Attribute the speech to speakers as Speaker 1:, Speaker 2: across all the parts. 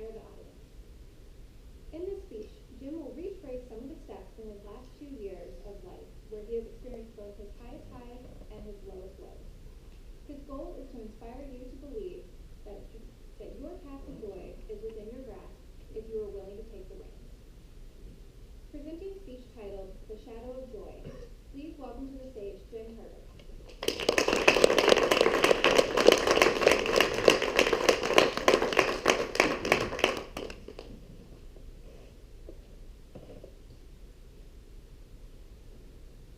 Speaker 1: inspire the audience. In this speech, Jim will retrace some of the steps in his last 2 years of life where he has experienced both his highest highs and his lowest lows. His goal is to inspire you to believe that your path to joy is within your grasp if you are willing to take the reins. Presenting speech titled The Shadow of Joy, please welcome to the stage Jim Herbert.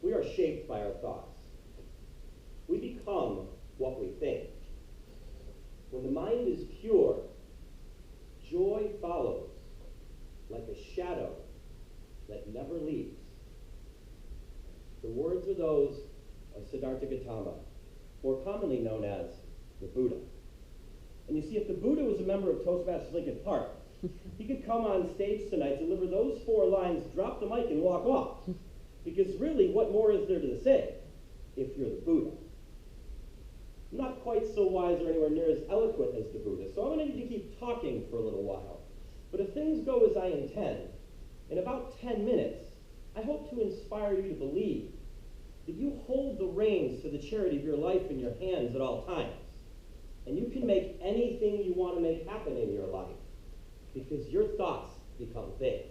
Speaker 2: We are shaped by our thoughts. We become what we think. When the mind is pure, joy follows like a shadow that never leaves. The words are those of Siddhartha Gautama, more commonly known as the Buddha. And you see, if the Buddha was a member of Toastmasters Lincoln Park, he could come on stage tonight, deliver those 4 lines, drop the mic, and walk off. Because really, what more is there to say if you're the Buddha? I'm not quite so wise or anywhere near as eloquent as the Buddha, so I'm going to need to keep talking for a little while. But if things go as I intend, in about 10 minutes, I hope to inspire you to believe that you hold the reins to the chariot of your life in your hands at all times. And you can make anything you want to make happen in your life, because your thoughts become things.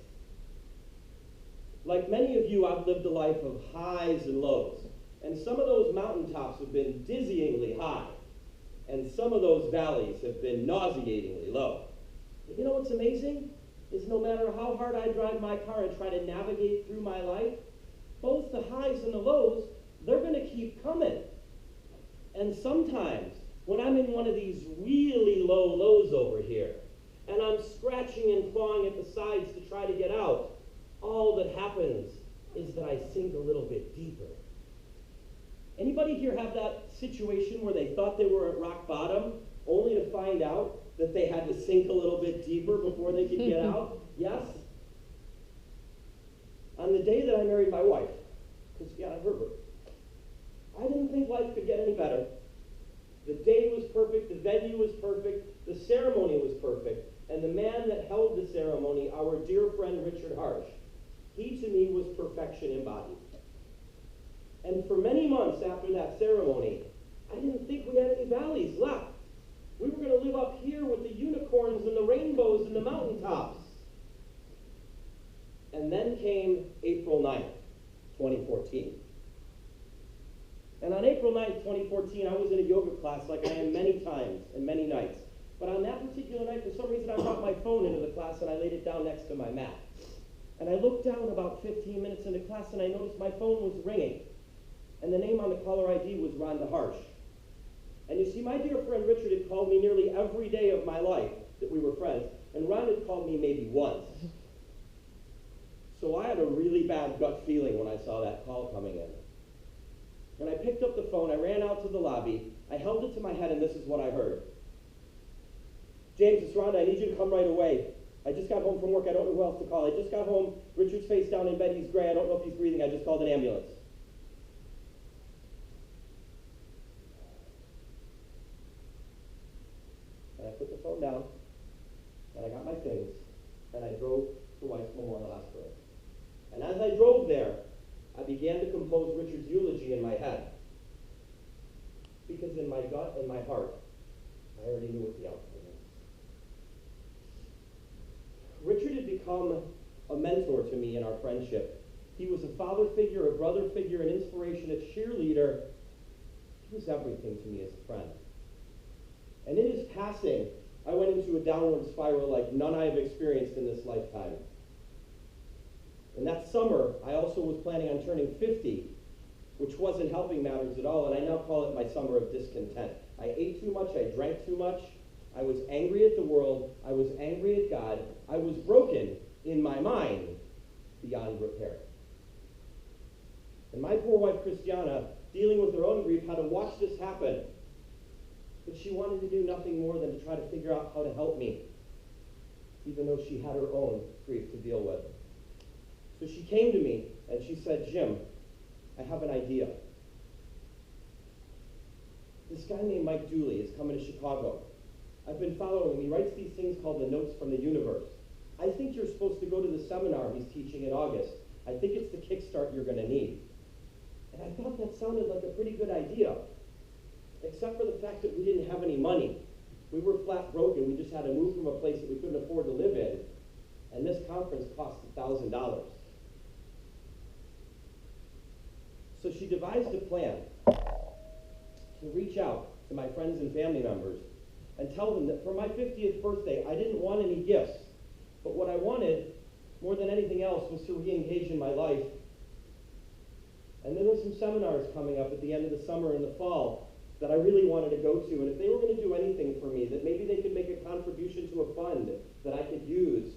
Speaker 2: Like many of you, I've lived a life of highs and lows. And some of those mountaintops have been dizzyingly high. And some of those valleys have been nauseatingly low. But you know what's amazing? Is no matter how hard I drive my car and try to navigate through my life, both the highs and the lows, they're going to keep coming. And sometimes, when I'm in one of these really low lows over here, and I'm scratching and clawing at the sides to try to get out, all that happens is that I sink a little bit deeper. Anybody here have that situation where they thought they were at rock bottom, only to find out that they had to sink a little bit deeper before they could get out? Yes? On the day that I married my wife, Christiana Herbert, I didn't think life could get any better. The day was perfect, the venue was perfect, the ceremony was perfect, and the man that held the ceremony, our dear friend Richard Harsh, he to me was perfection embodied. And for many months after that ceremony, I didn't think we had any valleys left. We were going to live up here with the unicorns and the rainbows and the mountaintops. And then came April 9th, 2014. And on April 9th, 2014, I was in a yoga class like I am many times and many nights. But on that particular night, for some reason, I brought my phone into the class and I laid it down next to my mat. And I looked down about 15 minutes into class and I noticed my phone was ringing. And the name on the caller ID was Rhonda Harsh. And you see, my dear friend Richard had called me nearly every day of my life that we were friends, and Rhonda had called me maybe once. So I had a really bad gut feeling when I saw that call coming in. And I picked up the phone, I ran out to the lobby, I held it to my head, and this is what I heard. James, it's Rhonda, I need you to come right away. I just got home from work, I don't know who else to call. I just got home, Richard's face down in bed, he's gray, I don't know if he's breathing, I just called an ambulance. And I put the phone down, and I got my things, and I drove to Weiss Memorial Hospital. And as I drove there, I began to compose Richard's eulogy in my head. Because in my gut and my heart, I already knew what the outcome was. Richard had become a mentor to me in our friendship. He was a father figure, a brother figure, an inspiration, a cheerleader. He was everything to me as a friend. And in his passing, I went into a downward spiral like none I have experienced in this lifetime. And that summer, I also was planning on turning 50, which wasn't helping matters at all, and I now call it my summer of discontent. I ate too much, I drank too much, I was angry at the world, I was angry at God, I was broken in my mind beyond repair. And my poor wife, Christiana, dealing with her own grief, had to watch this happen. But she wanted to do nothing more than to try to figure out how to help me, even though she had her own grief to deal with. So she came to me and she said, Jim, I have an idea. This guy named Mike Dooley is coming to Chicago. I've been following him. He writes these things called the Notes from the Universe. I think you're supposed to go to the seminar he's teaching in August. I think it's the kickstart you're going to need. And I thought that sounded like a pretty good idea, except for the fact that we didn't have any money. We were flat broke, and we just had to move from a place that we couldn't afford to live in, and this conference cost $1,000. So she devised a plan to reach out to my friends and family members and tell them that for my 50th birthday, I didn't want any gifts, but what I wanted, more than anything else, was to re-engage in my life. And there were some seminars coming up at the end of the summer and the fall that I really wanted to go to, and if they were going to do anything for me, that maybe they could make a contribution to a fund that I could use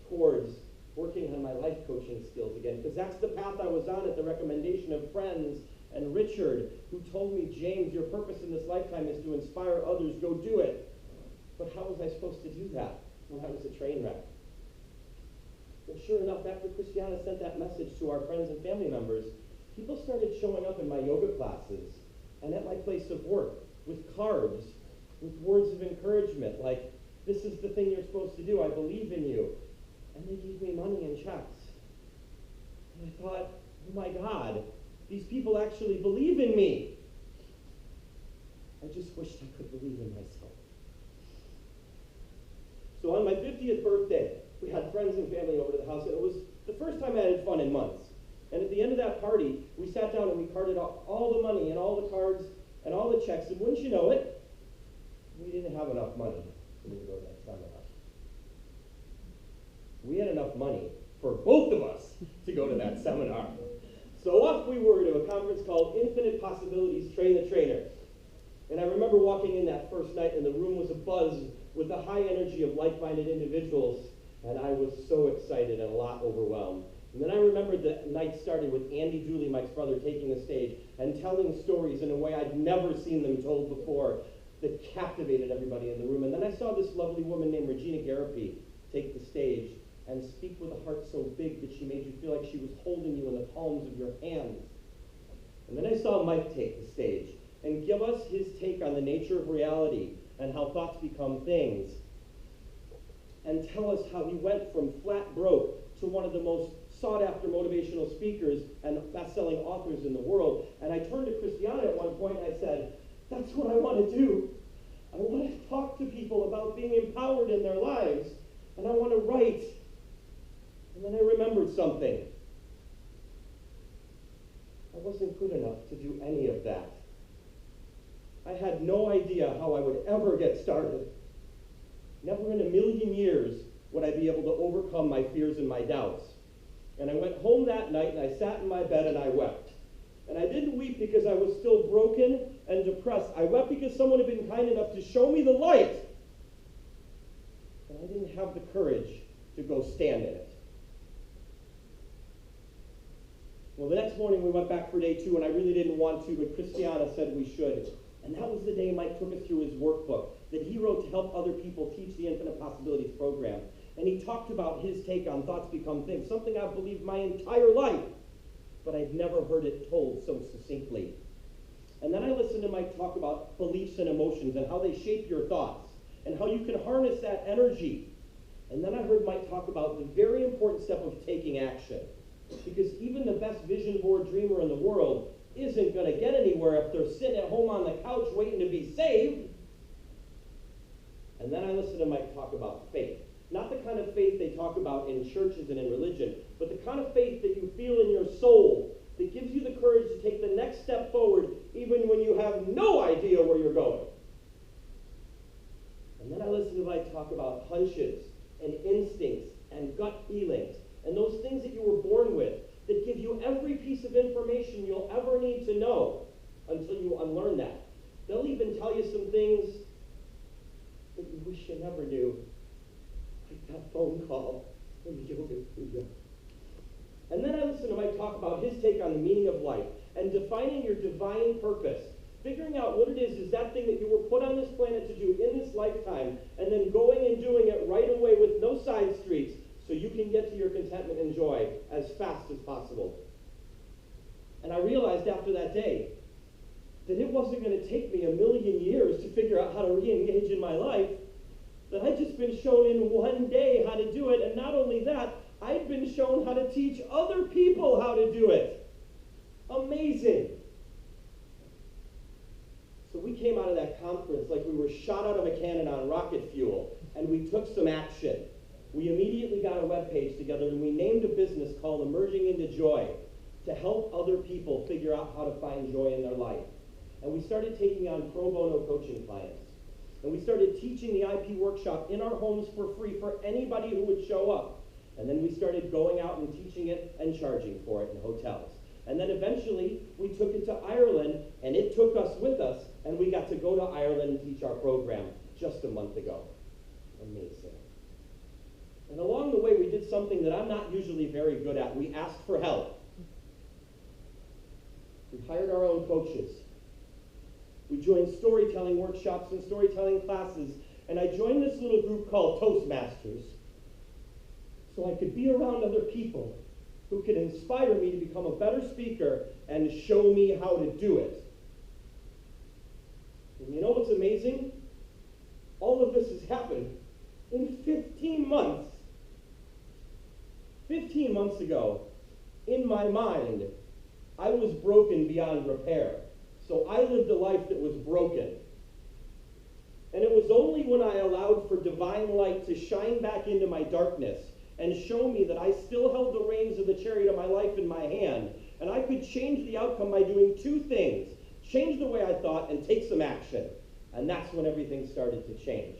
Speaker 2: towards working on my life coaching skills again, because that's the path I was on at the recommendation of friends and Richard, who told me, James, your purpose in this lifetime is to inspire others, go do it. But how was I supposed to do that when I was a train wreck? Well, sure enough, after Christiana sent that message to our friends and family members, people started showing up in my yoga classes and at my place of work with cards, with words of encouragement, like, this is the thing you're supposed to do, I believe in you. And they gave me money and checks. And I thought, oh my God, these people actually believe in me. I just wished I could believe in myself. So on my 50th birthday, we had friends and family over to the house, and it was the first time I had fun in months. And at the end of that party, we sat down and we carted off all the money and all the cards and all the checks, and wouldn't you know it, we didn't have enough money for me to go to that seminar. We had enough money for both of us to go to that seminar. So off we were to a conference called Infinite Possibilities, Train the Trainer. And I remember walking in that first night, and the room was abuzz with the high energy of like-minded individuals, and I was so excited and a lot overwhelmed. And then I remembered the night started with Andy Dooley, Mike's brother, taking the stage and telling stories in a way I'd never seen them told before that captivated everybody in the room. And then I saw this lovely woman named Regina Garapi take the stage and speak with a heart so big that she made you feel like she was holding you in the palms of your hands. And then I saw Mike take the stage and give us his take on the nature of reality and how thoughts become things, and tell us how he went from flat broke to one of the most sought-after motivational speakers and best-selling authors in the world. And I turned to Christiana at one point and I said, that's what I want to do. I want to talk to people about being empowered in their lives, and I want to write. And then I remembered something. I wasn't good enough to do any of that. I had no idea how I would ever get started. Never in a million years would I be able to overcome my fears and my doubts. And I went home that night and I sat in my bed and I wept. And I didn't weep because I was still broken and depressed. I wept because someone had been kind enough to show me the light. And I didn't have the courage to go stand in it. Well, the next morning we went back for day 2, and I really didn't want to, but Christiana said we should. And that was the day Mike took us through his workbook that he wrote to help other people teach the Infinite Possibilities program. And he talked about his take on thoughts become things, something I've believed my entire life, but I've never heard it told so succinctly. And then I listened to Mike talk about beliefs and emotions and how they shape your thoughts and how you can harness that energy. And then I heard Mike talk about the very important step of taking action. Because even the best vision board dreamer in the world isn't going to get anywhere if they're sitting at home on the couch waiting to be saved. And then I listened to Mike talk about faith. Not the kind of faith they talk about in churches and in religion, but the kind of faith that you feel in your soul that gives you the courage to take the next step forward even when you have no idea where you're going. And then I listened to Mike talk about hunches and instincts and gut feelings and those things that you were born with that give you every piece of information you'll ever need to know until you unlearn that. They'll even tell you some things that you wish you never knew, like that phone call in the yoga studio. And then I listened to Mike talk about his take on the meaning of life and defining your divine purpose, figuring out what it is that thing that you were put on this planet to do in this lifetime, and then going and doing it right away with no side streets, so you can get to your contentment and joy as fast as possible. And I realized after that day that it wasn't going to take me a million years to figure out how to re-engage in my life. been shown in one day how to do it, and not only that, I've been shown how to teach other people how to do it. Amazing. So we came out of that conference like we were shot out of a cannon on rocket fuel, and we took some action. We immediately got a webpage together, and we named a business called Emerging into Joy to help other people figure out how to find joy in their life. And we started taking on pro bono coaching clients. And we started teaching the IP workshop in our homes for free for anybody who would show up. And then we started going out and teaching it and charging for it in hotels. And then eventually we took it to Ireland, and it took us with us, and we got to go to Ireland and teach our program just a month ago. Amazing. And along the way, we did something that I'm not usually very good at. We asked for help. We hired our own coaches. We joined storytelling workshops and storytelling classes, and I joined this little group called Toastmasters so I could be around other people who could inspire me to become a better speaker and show me how to do it. And you know what's amazing? All of this has happened in 15 months. 15 months ago, in my mind, I was broken beyond repair. So I lived a life that was broken. And it was only when I allowed for divine light to shine back into my darkness and show me that I still held the reins of the chariot of my life in my hand, and I could change the outcome by doing two things: change the way I thought and take some action. And that's when everything started to change.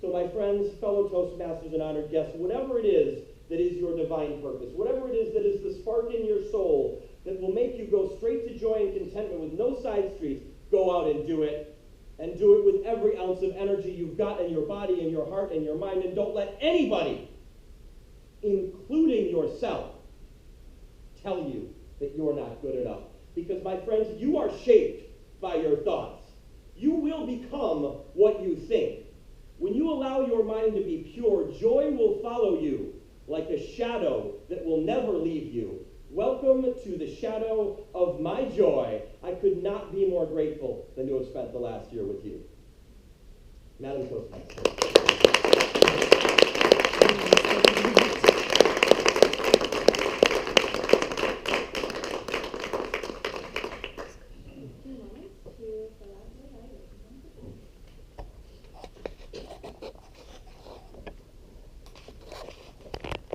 Speaker 2: So my friends, fellow Toastmasters, and honored guests, whatever it is that is your divine purpose, whatever it is that is the spark in your soul that will make you go straight to joy and contentment with no side streets, go out and do it. And do it with every ounce of energy you've got in your body and your heart and your mind, and don't let anybody, including yourself, tell you that you're not good enough. Because, my friends, you are shaped by your thoughts. You will become what you think. When you allow your mind to be pure, joy will follow you like a shadow that will never leave you. Welcome to the shadow of my joy. I could not be more grateful than to have spent the last year with you. Madam Toastmaster.